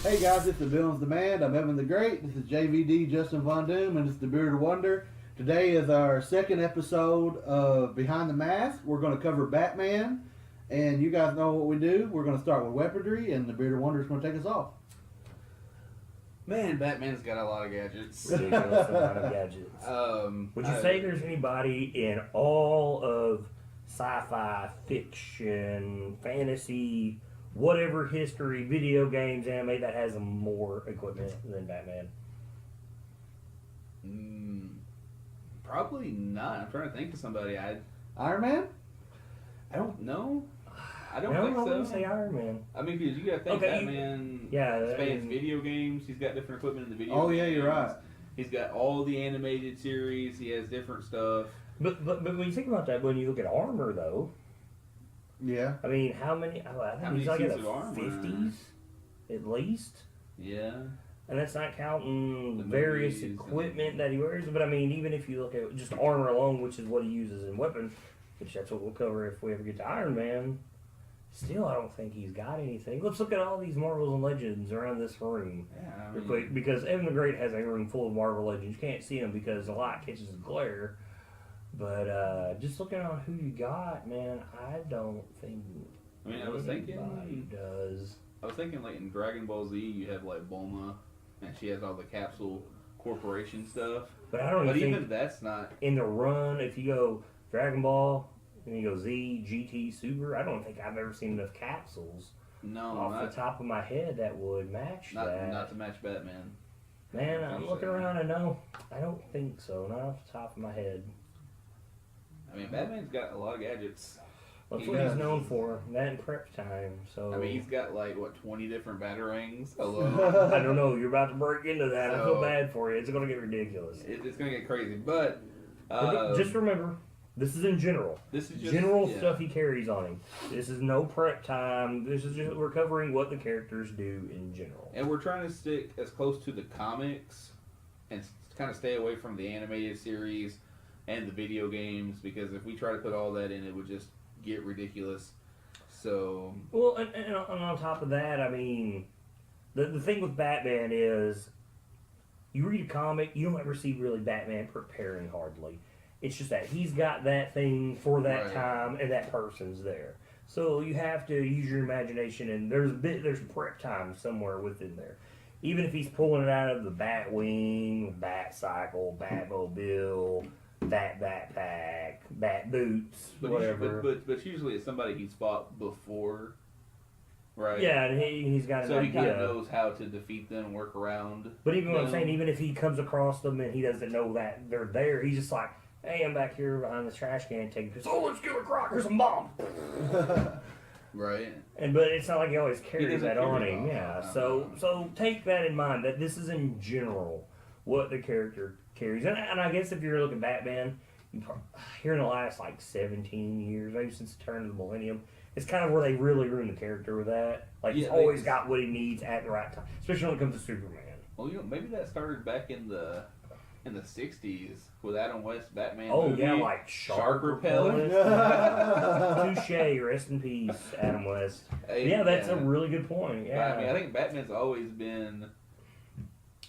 Hey guys, it's the Villains Demand. I'm Evan the Great. This is JVD Justin Von Doom, and it's the Bearded Wonder. Today is our second episode of Behind the Mask. We're going to cover Batman, and you guys know what we do. We're going to start with weaponry, and the Bearded Wonder is going to take us off. Man, Batman's got a lot of gadgets. Ridiculous amount of gadgets. Would you say there's anybody in all of sci-fi, fiction, fantasy, whatever history, video games, anime that has more equipment than Batman? Probably not. I'm trying to think of somebody. Iron Man? I don't know. I don't No, think I so. wouldn't say Iron Man. I mean, because you got to think Okay, Batman yeah, spans video games. He's got different equipment in the video Oh, games. yeah, you're right. He's got all the animated series. He has different stuff. But when you think about that, when you look at armor, though, Yeah. I mean, how many? I How think many he's like in suits the of armor? 50s, at least. Yeah. And that's not counting The various movies equipment that he wears. But I mean, even if you look at just armor alone, which is what he uses in weapons, which that's what we'll cover if we ever get to Iron Man, still I don't think he's got anything. Let's look at all these Marvels and Legends around this room. Yeah. I Real mean, quick, because Evan the Great has a room full of Marvel Legends. You can't see them because the light catches the glare. But just looking on who you got, man, I don't think I was anybody thinking. does. I was thinking, like in Dragon Ball Z, you have like Bulma, and she has all the Capsule Corporation stuff. But I don't But even even think that's not. in the run, if you go Dragon Ball, and you go Z, GT, Super, I don't think I've ever seen enough capsules No, off not the top of my head that would match that. not to match Batman. Man, I'm looking around and no, I don't think so. Not off the top of my head. I mean, Batman's got a lot of gadgets. That's He what he's does. known for. That and prep time. So I mean, he's got like what 20 different batarangs. Hello, I don't know. You're about to break into that. I feel So- bad for you. It's going to get ridiculous. it's gonna get crazy. But Just remember, this is in general. this is just General yeah. stuff he carries on him. This is no prep time. This is just we're covering what the characters do in general. And we're trying to stick as close to the comics and kind of stay away from the animated series and the video games, because if we try to put all that in, it would just get ridiculous. So Well, and on top of that, I mean, the thing with Batman is, you read a comic, you don't ever see really Batman preparing hardly. It's just that he's got that thing for that Right. time, and that person's there. So you have to use your imagination, and there's prep time somewhere within there. Even if he's pulling it out of the Batwing, Bat Cycle, Batmobile, Bat Backpack, Bat Boots, but whatever. but usually it's somebody he's fought before, right? Yeah, and he's got an So he kind idea. of knows how to defeat them, work around. But even what I'm them. saying, even if he comes across them and he doesn't know that they're there, he's just like, hey, I'm back here behind the trash can taking pictures. Oh, let's get a crock. Here's some bomb. Right. But it's not like he always carries doesn't that carry on it him. on. Yeah. No. So take that in mind that this is in general what the character carries. And I guess if you're looking at Batman, here in the last like 17 years, maybe since the turn of the millennium, it's kind of where they really ruined the character with that. Like he's Yeah, always they- got what he needs at the right time, especially when it comes to Superman. Well, maybe that started back in the 60s with Adam West Batman. Oh movie. yeah, like Shark shark repellent. Touche, rest in peace, Adam West. Hey, Yeah, that's a really good point. But, Yeah, I mean, I think Batman's always been.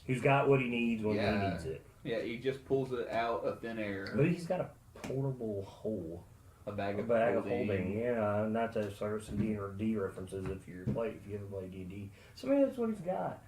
he's got what he needs when Yeah. he needs it. Yeah, he just pulls it out of thin air. But he's got a portable hole, A bag a of bag of holding. holding. Yeah, not to start some D&D references if you ever play D&D. So maybe that's what he's got.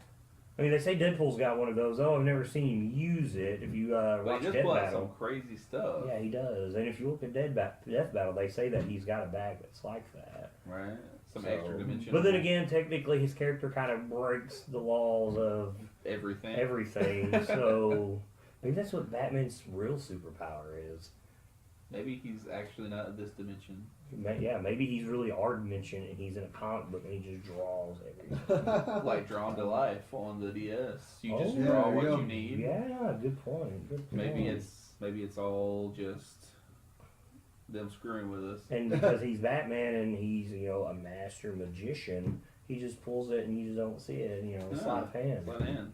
I mean, they say Deadpool's got one of those. Oh, I've never seen him use it. If you But watch he just Death pulls out Battle, some crazy stuff. yeah, he does. And if you look at Death Battle, they say that he's got a bag that's like that. Right? Some So- extra dimension. But then again, technically, his character kind of breaks the laws of everything. everything. So maybe that's what Batman's real superpower is. Maybe he's actually not in this dimension. Yeah, maybe he's really our dimension and he's in a comic book and he just draws everything. Like Drawn to Life on the DS. You just Oh, draw there what you go. you need. Yeah, good point. Good point. Maybe it's all just them screwing with us. And because he's Batman and he's a master magician, he just pulls it and you just don't see it. Sleight of hand. Sleight of hand.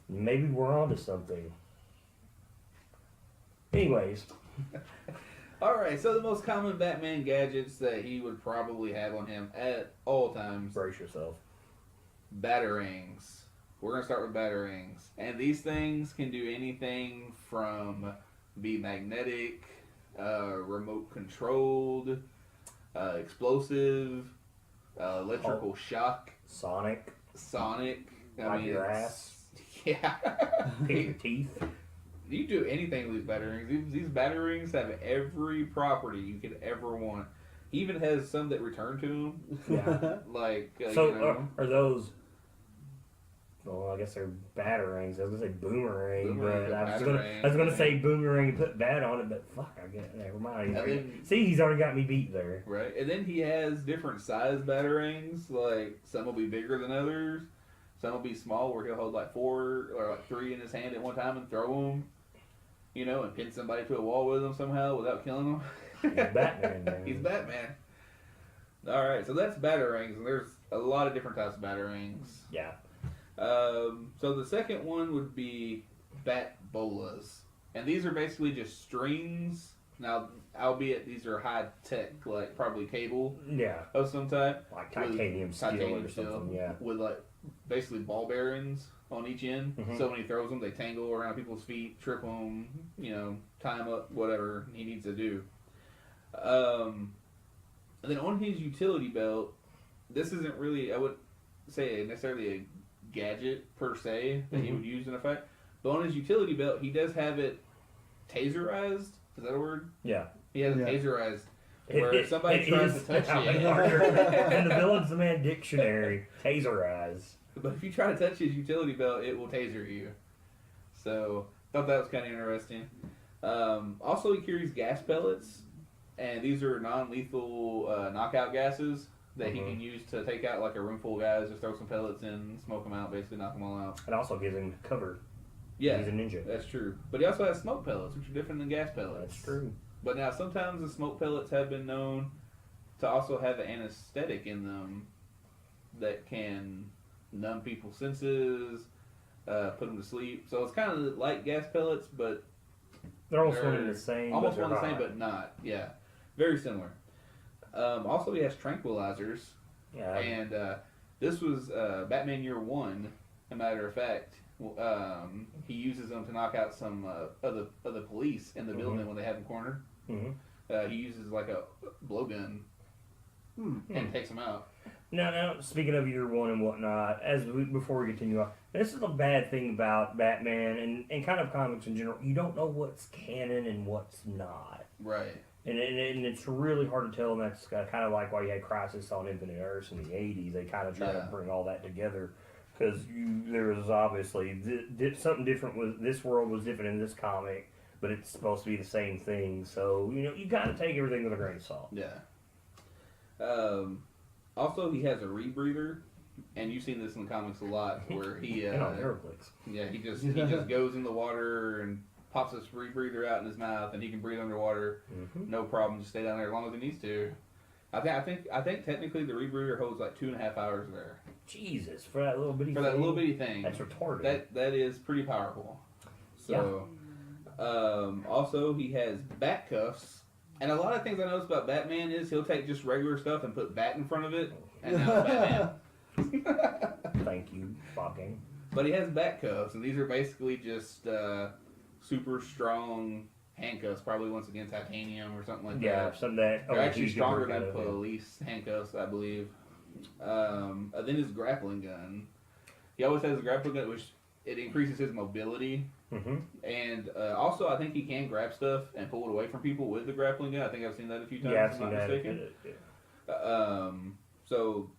Maybe we're onto something. Anyways. Alright, so the most common Batman gadgets that he would probably have on him at all times. Brace yourself. Batarangs. We're gonna start with batarangs, and these things can do anything from be magnetic, remote controlled, explosive, electrical shock, Sonic. Wipe your ass. Yeah. Pick your teeth. You do anything with these batarangs. These batarangs have every property you could ever want. He even has some that return to him. Yeah. Like, So you know, are those? Well, I guess they're batarangs. I was gonna say boomerang, but I was gonna say boomerang and put bat on it, but fuck, I get never mind. See, he's already got me beat there. Right, and then he has different size batarangs. Like some will be bigger than others. Some will be small, where he'll hold like 4 or like 3 in his hand at one time and throw them. You know, and pin somebody to a wall with them somehow without killing them. He's Batman, man. He's Batman. All right, so that's batarangs, and there's a lot of different types of batarangs. Yeah. So the second one would be bat bolas, and these are basically just strings. Now, albeit these are high tech, like probably cable, Yeah. of some type, Like titanium steel or something. Yeah. with like basically ball bearings on each end. Mhm. So when he throws them, they tangle around people's feet, trip them, you know, tie them up, whatever he needs to do. And then on his utility belt, this isn't really, I would say, necessarily a gadget per se that he would use in effect. But on his utility belt, he does have it taserized. Is that a word? Yeah. He has it taserized. Where if somebody tries to touch you. In the Villains the Man dictionary, taserize. But if you try to touch his utility belt, it will taser you. So, thought that was kind of interesting. Also, he carries gas pellets, and these are non-lethal knockout gases that he can use to take out like a room full of guys, just throw some pellets in, smoke them out, basically knock them all out. It also gives him cover. Yeah, he's a ninja. That's true. But he also has smoke pellets, which are different than gas pellets. That's true. But now, sometimes the smoke pellets have been known to also have an anesthetic in them that can numb people's senses, put them to sleep. So it's kind of like gas pellets, but they're almost one and the same. Almost one and the same, but not. Yeah, very similar. Also, he has tranquilizers. Yeah. And this was Batman Year One. As a matter of fact, he uses them to knock out some of the police in the building when they have him cornered. He uses like a blowgun and takes them out. Now, speaking of Year One and whatnot, before we continue on, this is a bad thing about Batman and kind of comics in general. You don't know what's canon and what's not. Right. And it's really hard to tell, and that's kind of like why you had Crisis on Infinite Earths in the 80s. They kind of try to bring all that together, because there was obviously something different. This world was different in this comic, but it's supposed to be the same thing. So, you got to take everything with a grain of salt. Yeah. Also, he has a rebreather, and you've seen this in the comics a lot, where he and on Heroclix. Yeah, he just goes in the water and pops his rebreather out in his mouth, and he can breathe underwater, no problem. Just stay down there as long as he needs to. I think technically the rebreather holds like 2.5 hours there. Jesus, for that little bitty thing. That's retarded. That is pretty powerful. So, also he has bat cuffs. And a lot of things I notice about Batman is he'll take just regular stuff and put bat in front of it, and now it's Batman. Thank you, fucking. But he has bat cuffs, and these are basically just super strong handcuffs, probably once again titanium or something like that. Yeah, something that... They're actually stronger than police handcuffs, I believe. Then his grappling gun. He always has a grappling gun, which it increases his mobility. And also, I think he can grab stuff and pull it away from people with the grappling gun. I think I've seen that a few times. Yeah, if I'm not mistaken. So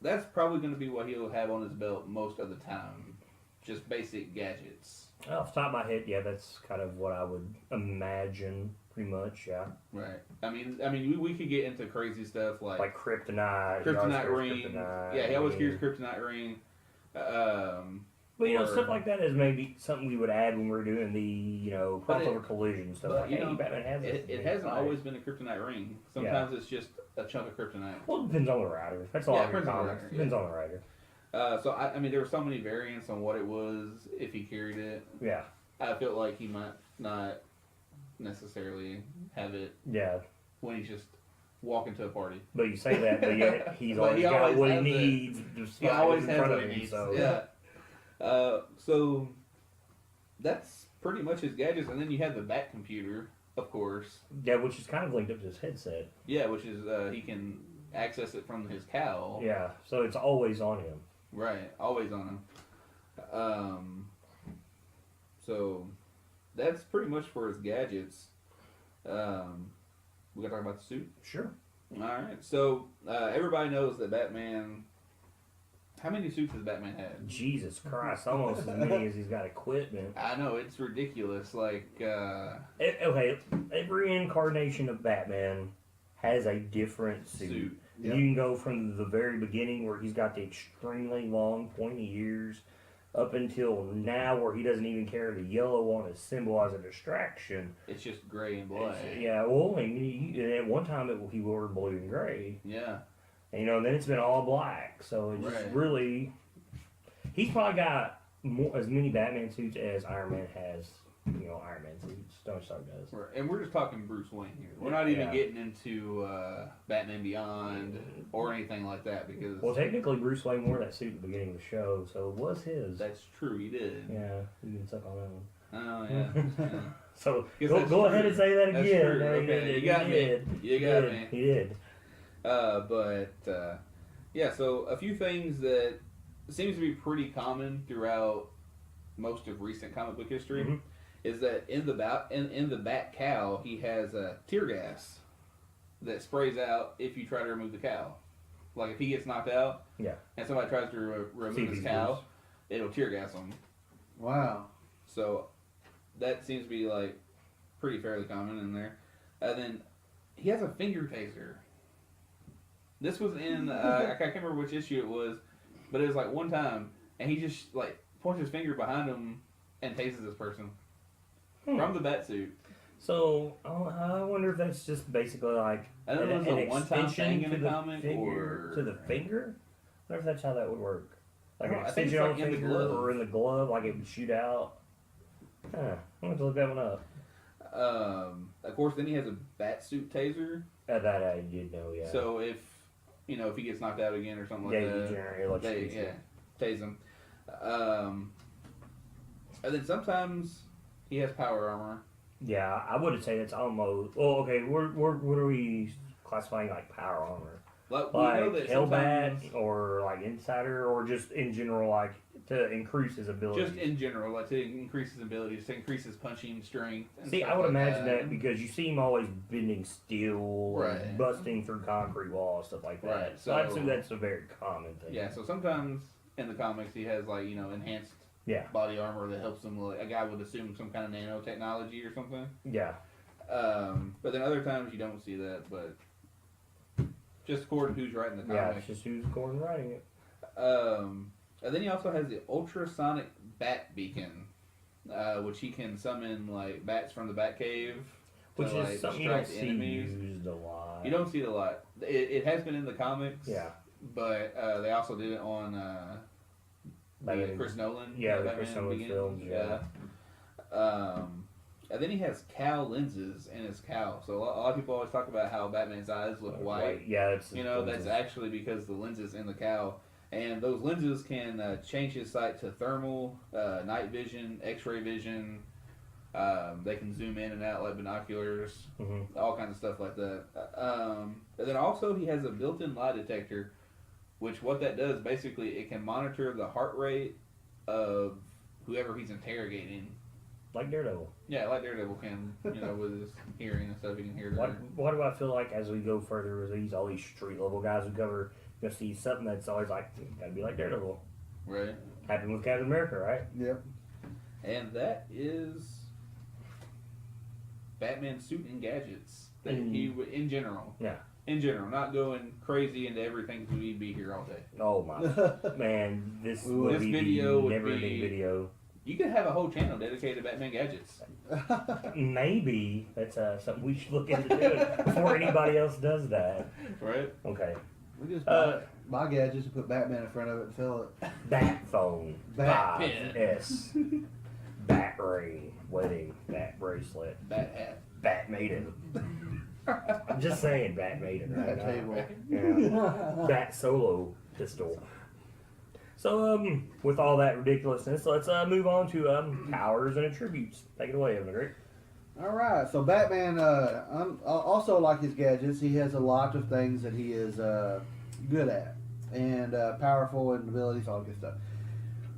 that's probably going to be what he'll have on his belt most of the time. Just basic gadgets. Off the top of my head, yeah, that's kind of what I would imagine, pretty much, yeah. Right. I mean, we could get into crazy stuff like kryptonite. Kryptonite ring. Yeah, he always carries kryptonite ring. But stuff like that is maybe something we would add when we're doing the crossover collision stuff. Like, Batman has it hasn't always been a kryptonite ring. Sometimes it's just a chunk of kryptonite. Well, it depends on the writer. That's all. Depends on the writer. So I mean, there were so many variants on what it was if he carried it. Yeah. I felt like he might not necessarily have it. Yeah. When he's just walk into a party. But you say that, but yet he's But always he got always what he has needs. He always in has front what of he him. needs. So Yeah. So that's pretty much his gadgets, and then you have the Bat computer, of course. yeah, which is kind of linked up to his headset. Yeah, which is he can access it from his cowl. Yeah, so it's always on him. Right, always on him. So that's pretty much for his gadgets. We gotta talk about the suit. Sure. All right. So everybody knows that Batman. How many suits has Batman had? Jesus Christ, almost as many as he's got equipment. I know it's ridiculous. Like Okay, every incarnation of Batman has a different suit. Yep. You can go from the very beginning where he's got the extremely long, pointy ears, up until now where he doesn't even carry the yellow on to symbolize a distraction. It's just gray and black. Yeah, well, at one time he wore blue and gray. Yeah. And, then it's been all black. So it's just really... He's probably got as many Batman suits as Iron Man has, Iron Man suits. Tony Stark does. Right. And we're just talking Bruce Wayne here. We're not even getting into Batman Beyond or anything like that because... Well, technically, Bruce Wayne wore that suit at the beginning of the show, so it was his. That's true, he did. Yeah, you can suck on that one. Oh, yeah. So, Guess go ahead and say that That's again. true. No, Okay, you got me. You got me. He did. Yeah, so a few things that seems to be pretty common throughout most of recent comic book history is that in the Bat cowl he has tear gas that sprays out if you try to remove the cowl. Like if he gets knocked out, and somebody tries to remove his cowl, it'll tear gas him. Wow. So that seems to be like pretty fairly common in there. And then he has a finger taser. This was in I can't remember which issue it was, but it was like one time, and he just like points his finger behind him and tases this person from the bat suit. So I wonder if that's just basically like I don't know if it's a one-time thing in to a comic finger, or to the finger. I wonder if that's how that would work. Like an I think it's extension on like the in the finger glove. or in the glove, like it would shoot out. I'm going to have to look that one up. Of course, then he has a bat suit taser. That I did know, yeah. So if he gets knocked out again or something like you that, generate electrocution. tase him. And then sometimes he has power armor. Yeah, I would say that's almost. Well, okay, what are we classifying like power armor? Like we know that sometimes, Hellbat or like Insider or just in general, like to increase his ability. just in general, like to increase his abilities, to increase his punching strength. And See, stuff I would like imagine that because you see him always bending steel, Right. and busting through concrete walls, stuff like that. Right, So I'd so- assume that's a very common thing. Yeah, so sometimes in the comics he has like enhanced body armor that helps him. Like a guy would assume some kind of nanotechnology or something. Yeah. But then other times you don't see that, but just according to who's writing the Yeah, comic. it's just who's Gordon writing it. And then he also has the ultrasonic bat beacon, which he can summon like bats from the bat cave. Which to, is like, something you don't distract see enemies. used a lot. You don't see it a lot. It has been in the comics. Yeah. But they also did it on Chris Nolan. Yeah, the Batman Chris Nolan Begins. films, yeah. And then he has cowl lenses in his cowl. So a lot of people always talk about how Batman's eyes look white. Yeah, it's That's actually because the lenses in the cowl. And those lenses can change his sight to thermal, night vision, X-ray vision. They can zoom in and out like binoculars, all kinds of stuff like that. And then also he has a built-in lie detector, which what that does basically it can monitor the heart rate of whoever he's interrogating. like Daredevil. Yeah, like Daredevil can, with his hearing and stuff, he can hear. Why do I feel like as we go further with all these street level guys who cover, you'll see something that's always like, gotta be like Daredevil. Right. Happened with Captain America, right? Yep. And that is Batman's suit and gadgets that he would, in general. Yeah. In general, not going crazy into everything because we'd be here all day. Oh my man, this would be video would never-ending be- video. You could have a whole channel dedicated to Batman gadgets. Maybe that's something we should look into doing before anybody else does that. Right? Okay. We just Uh, buy gadgets and put Batman in front of it and sell it. Bat phone. Bat 5S. Bat ring. Wedding. Bat bracelet. Bat hat. Bat maiden. Just saying, Bat Maiden right Bat now. table. Yeah. Bat solo pistol. So, with all that ridiculousness, let's move on to powers and attributes. Take it away, Evan Great. All right, so Batman, also like his gadgets, he has a lot of things that he is good at and powerful and abilities, all good stuff.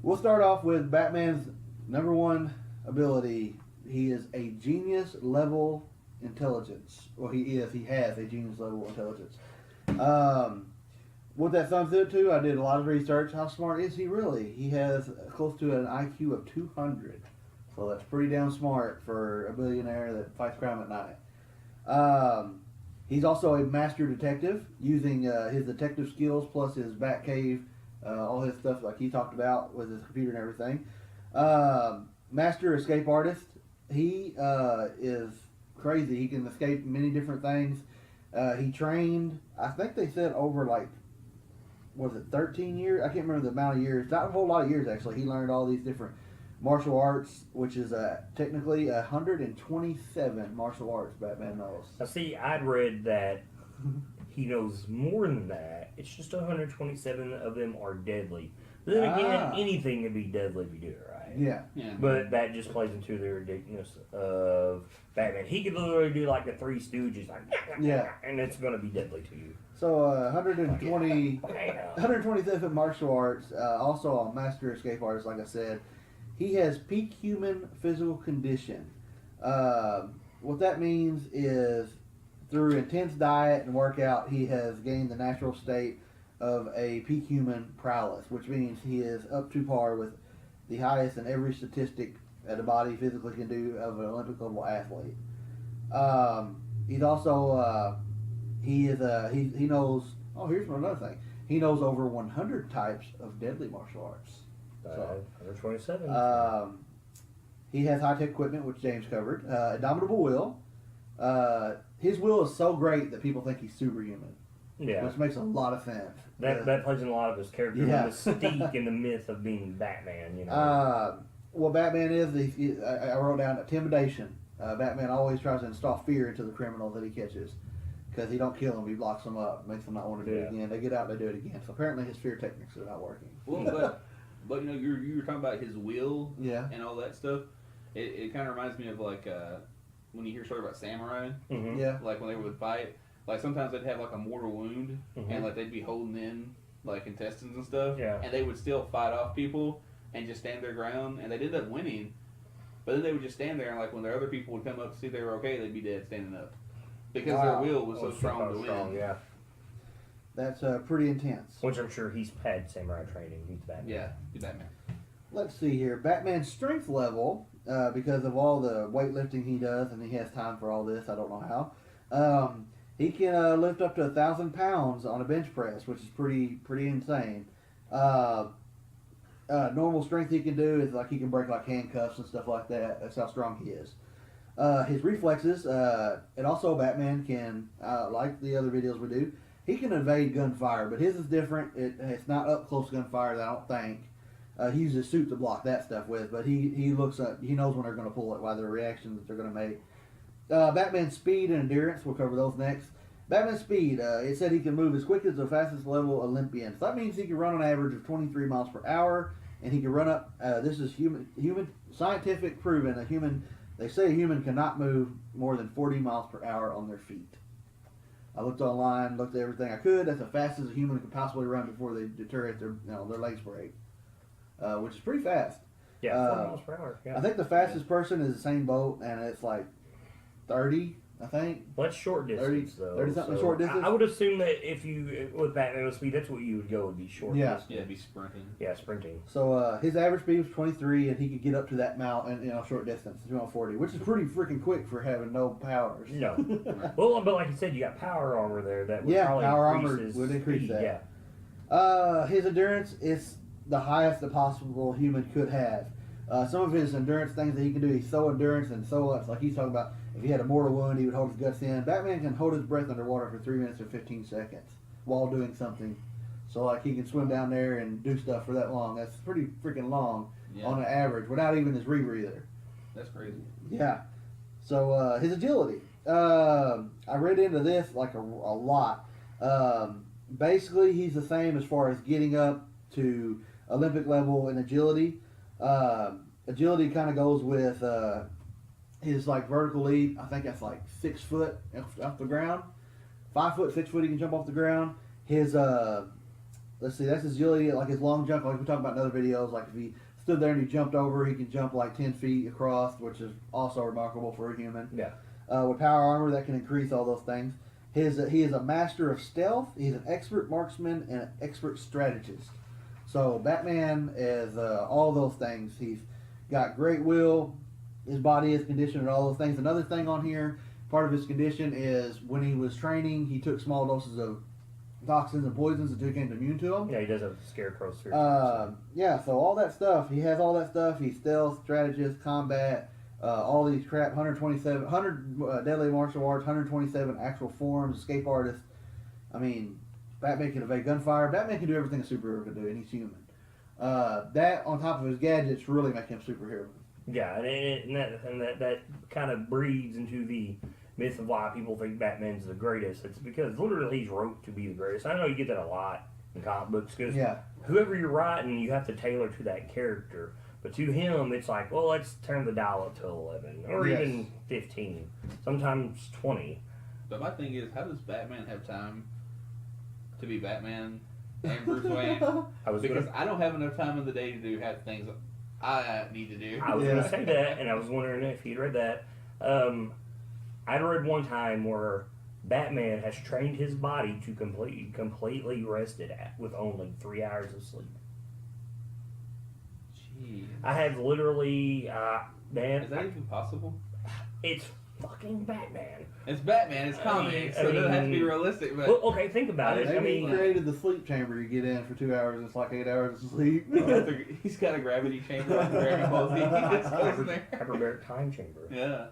We'll start off with Batman's number one ability. He is a genius level intelligence. Well, he has a genius level intelligence. What that sums it to, I did a lot of research. How smart is he really? He has close to an IQ of 200. So that's pretty damn smart for a billionaire that fights crime at night. He's also a master detective, using his detective skills plus his Batcave, all his stuff like he talked about with his computer and everything. Master escape artist. He is crazy. He can escape many different things. He trained, I think they said over like, was it 13 years? I can't remember the amount of years. Not a whole lot of years actually. He learned all these different martial arts, which is technically 127 martial arts Batman knows. Now, see, I'd read that he knows more than that. It's just 127 of them are deadly. But then again, anything can be deadly if you do it right. Yeah. But that just plays into the ridiculousness of Batman. He could literally do like the Three Stooges, like, and it's going to be deadly to you. So 127 martial arts, also a master escape artist, like I said. He has peak human physical condition. What that means is through intense diet and workout, he has gained the natural state of a peak human prowess, which means he is up to par with the highest in every statistic that a body physically can do of an Olympic level athlete. He's also he knows. Oh, here's another thing. He knows over 100 types of deadly martial arts. So, 127. He has high-tech equipment, which James covered. Indomitable will. His will is so great that people think he's superhuman. Yeah. Which makes a lot of sense. That plays in a lot of his character, Yeah. the mystique and the myth of being Batman, you know. What Batman is, I wrote down intimidation. Batman always tries to install fear into the criminal that he catches. Because he don't kill them, he blocks them up, makes them not want to do it again. They get out, they do it again. So apparently his fear techniques are not working. Well, but you know, you were talking about his will and all that stuff. It kind of reminds me of like when you hear a story about samurai, like when they would fight, like sometimes they'd have like a mortal wound and like they'd be holding in like intestines and stuff, and they would still fight off people and just stand their ground, and they'd end up winning, but then they would just stand there and like when their other people would come up to see if they were okay, they'd be dead standing up because their will was so strong to win. Yeah. That's pretty intense. Which I'm sure he's had samurai training. He's Batman. Yeah, he's Batman. Let's see here. Batman's strength level, because of all the weightlifting he does, and he has time for all this, I don't know how. He can lift up to 1,000 pounds on a bench press, which is pretty insane. Normal strength he can do is like he can break like handcuffs and stuff like that. That's how strong he is. His reflexes, and also Batman can, like the other videos we do, he can evade gunfire, but his is different. It's not up close gunfire, I don't think. He uses suit to block that stuff with, but he looks up. He knows when they're going to pull it, by the reactions that they're going to make. Batman's speed and endurance, we'll cover those next. Batman's speed, it said he can move as quick as the fastest level Olympian. So that means he can run an average of 23 miles per hour, and he can run up. This is human scientific proven. They say a human cannot move more than 40 miles per hour on their feet. I looked online, looked at everything I could. That's the fastest a human could possibly run before they deteriorate their legs break, which is pretty fast. Yeah, 4 miles per hour. Yeah. I think the fastest person is the same boat, and it's like 30, I think. Well, that's short distance, 30 something short distance. I would assume that if you, with Batman with speed, that's what you would go, would be short distance. Yeah, it'd be sprinting. Yeah, sprinting. So his average speed was 23, and he could get up to that amount in short distance, 240, which is pretty freaking quick for having no powers. No. Well, but like you said, you got power armor there that would probably power increase armor his would increase speed. that. Yeah. His endurance is the highest a possible human could have. Some of his endurance things that he can do, he's so endurance and so much. Like he's talking about, if he had a mortal wound, he would hold his guts in. Batman can hold his breath underwater for 3 minutes and 15 seconds while doing something. So like he can swim down there and do stuff for that long. That's pretty freaking long on an average without even his rebreather. That's crazy. Yeah. So his agility. I read into this like a lot. Basically, he's the same as far as getting up to Olympic level in agility. Agility kind of goes with his like vertical leap. I think that's like 6 foot off the ground. 5 foot, 6 foot. He can jump off the ground. His let's see, that's his agility. Like his long jump, like we talked about in other videos. Like if he stood there and he jumped over, he can jump like 10 feet across, which is also remarkable for a human. Yeah. With power armor, that can increase all those things. He is a master of stealth. He's an expert marksman and an expert strategist. So Batman is all those things. He's got great will. His body is conditioned and all those things. Another thing on here, part of his condition is when he was training, he took small doses of toxins and poisons until he became immune to them. Yeah, he does have scarecrow sphere. Yeah, so all that stuff. He has all that stuff. He's stealth, strategist, combat, all these crap, 100 deadly martial arts, 127 actual forms, escape artist. I mean, Batman can evade gunfire. Batman can do everything a superhero can do, and he's human. That on top of his gadgets really make him superhero. Yeah, and that kind of breeds into the myth of why people think Batman's the greatest. It's because literally he's wrote to be the greatest. I know you get that a lot in comic books because whoever you're writing, you have to tailor to that character. But to him, it's like, well, let's turn the dial up to 11 or even 15, sometimes 20. But my thing is, how does Batman have time to be Batman and Bruce Wayne? I don't have enough time in the day to do half the things I need to do. I was going to say that, and I was wondering if you'd read that. I'd read one time where Batman has trained his body to completely rested with only 3 hours of sleep. Jeez. I have literally, man. Is that even possible? It's fucking Batman. It's Batman. It's comics, so it doesn't have to be realistic. But well, okay, think about it. Maybe he created the sleep chamber you get in for 2 hours. It's like 8 hours of sleep. He's got a gravity chamber on Dragon Ball Z. He just goes in there. Hyperbaric time chamber. Yeah.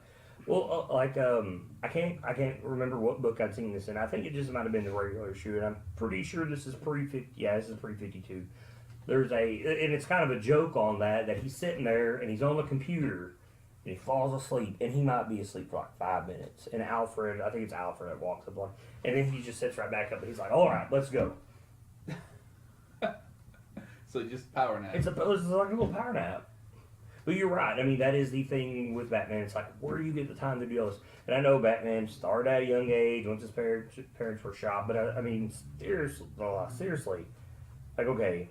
Well, I can't remember what book I'd seen this in. I think it just might have been the regular issue, and I'm pretty sure this is pre-50. Yeah, this is pre-52. There's and it's kind of a joke on that he's sitting there and he's on the computer and he falls asleep and he might be asleep for like 5 minutes. And Alfred, I think it's Alfred that walks up on, and then he just sits right back up and he's like, "All right, let's go." So just power nap. It's like a little power nap. But you're right. I mean, that is the thing with Batman. It's like, where do you get the time to do all this? And I know Batman started at a young age once his parents were shot. But I mean, seriously, like, okay,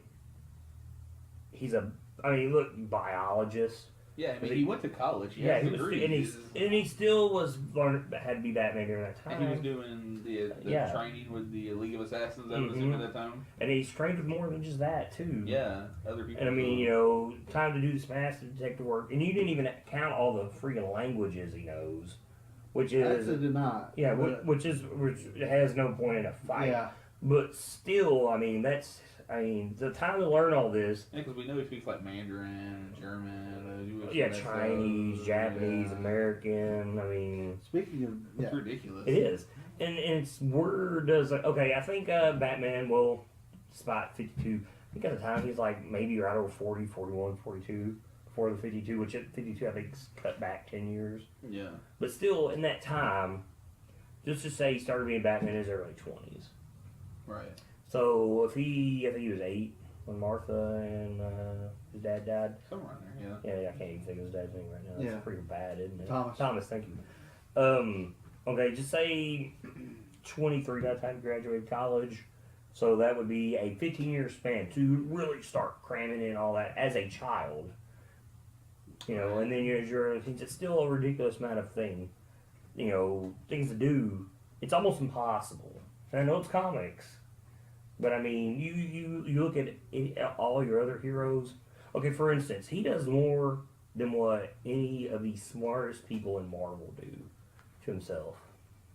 he's biologist. Yeah, I mean, he went to college. He and he still had to be Batman during that time. And he was doing the training with the League of Assassins, I would assume, at that time. And he's trained with more than just that, too. Yeah, other people. And I mean, time to do this mass detective work. And you didn't even count all the freaking languages he knows. Which is... Actually did not. Yeah, which has no point in a fight. Yeah. But still, the time to learn all this. Yeah, because we know he speaks like Mandarin, German, Chinese, Japanese, American. Speaking of, it's ridiculous. It is, and it's word does okay. I think Batman will spot 52. I think at the time he's like maybe right over 40, 41, 42 before the 52, which at 52 I think is cut back 10 years. Yeah, but still in that time, just to say he started being Batman in his early 20s. Right. So I think he was 8 when Martha and his dad died. Somewhere in there, Yeah, I can't even think of his dad's name right now. That's pretty bad, isn't it? Thomas, thank you. Okay, just say 23 by the time he graduated college. So that would be a 15-year span to really start cramming in all that as a child. And then it's still a ridiculous amount of things to do. It's almost impossible. And I know it's comics. But I mean, you look at all your other heroes. Okay, for instance, he does more than what any of the smartest people in Marvel do to himself.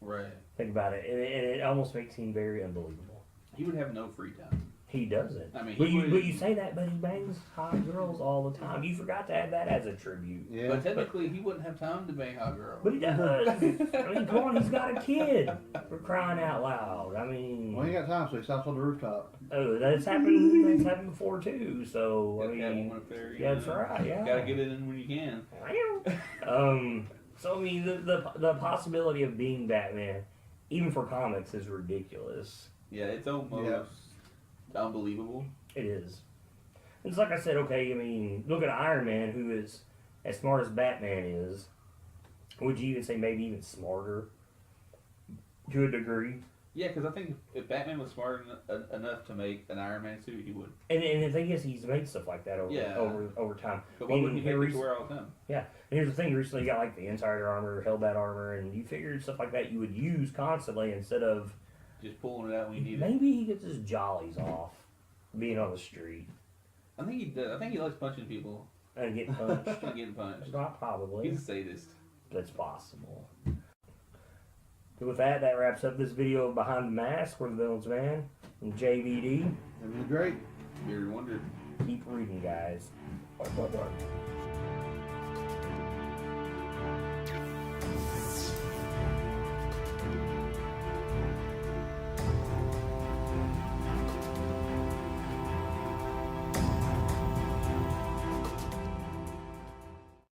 Right. Think about it, and it almost makes him very unbelievable. He would have no free time. He doesn't. I mean, but you say that, but he bangs hot girls all the time. You forgot to add that as a tribute. Yeah. But technically, he wouldn't have time to bang hot girls. But he does. I mean, come on, he's got a kid. For crying out loud. I mean, well, he got time, so he stops on the rooftop. Oh, that's happened. That's happened before too. So I mean, up there, yeah, that's right. Yeah, gotta get it in when you can. So I mean, the possibility of being Batman, even for comics, is ridiculous. Yeah, it's almost unbelievable. It is. It's like I said. Okay, I mean, look at Iron Man, who is as smart as Batman is. Would you even say maybe even smarter to a degree? Yeah, because I think if Batman was smart enough to make an Iron Man suit, he would. And the thing is, he's made stuff like that over time. But why wouldn't he make it to wear all the time? Yeah, and here's the thing: you recently got like the Insider armor, Hellbat armor, and you figured stuff like that you would use constantly instead of just pulling it out when you need it. Maybe he gets his jollies off being on the street. I think he does. I think he likes punching people And getting punched. and getting punched. Not probably. He's a sadist. That's possible. So with that, that wraps up this video of Behind the Mask. We're the Villains Man and JVD. Living the Great. Bearded Wonder. Keep reading, guys. Bye, bye, bye.